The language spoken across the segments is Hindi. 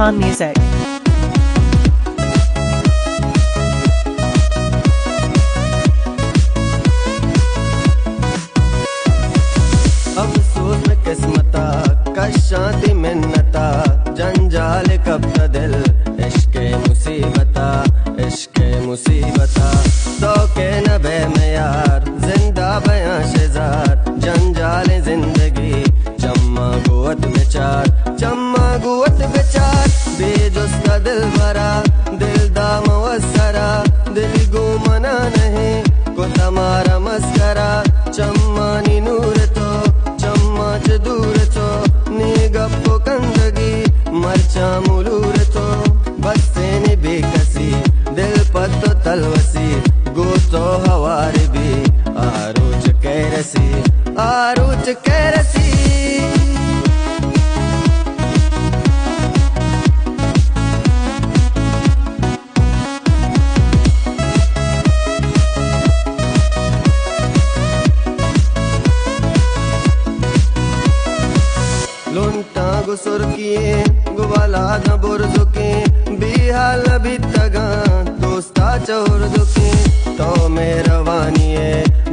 Khan Music. अफसोस में किस्मता कशाती मिन्नता जंजाल कब का दिल इश्के मुसीबता तो के नबे में यार जिंदा बयां शेजार जंजाल जिंदगी चम्मा गुवत बेचार बेजुस का दिल भरा दिल दा मवसरा दिल गो मना नहीं को तमारा मस्करा चम्मा नी नूर तो चम्मा च दूर तो नी गप्पो कंदगी मरचा मुलूर तो बस्से नी बेकसी दिल पत्तो तलवसी गो तो हवार भी आरोच कैरसी लुंटा गुसुर किए गुवाला न बुरजुके बिहाल भी तगा दोस्ता चोर दुके तो में रवानिए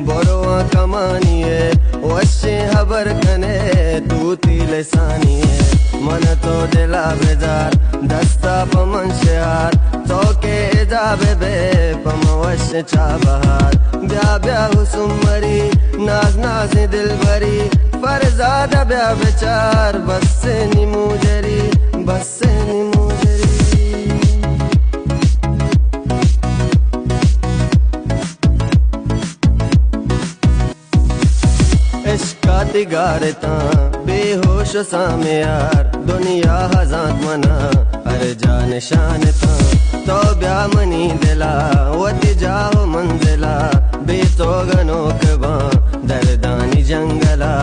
बोरोआ कमानिए वश्य हबर कने तू तिलसानिए मन तो दिला बेजार दस्ता पमन शहार तो के जाबे बे पमवश चाबहार ब्या हुसुमरी नाज दिल भरी फरजादा ब्या बेचार बस्से नी मुजरी इश्का तिगारता बेहोश सामे यार दुनिया हजात मना हर जा निशान था तो ब्या मनी दिला वति जाओ मंजिला बेतो गनोक बा दरदानी जंगला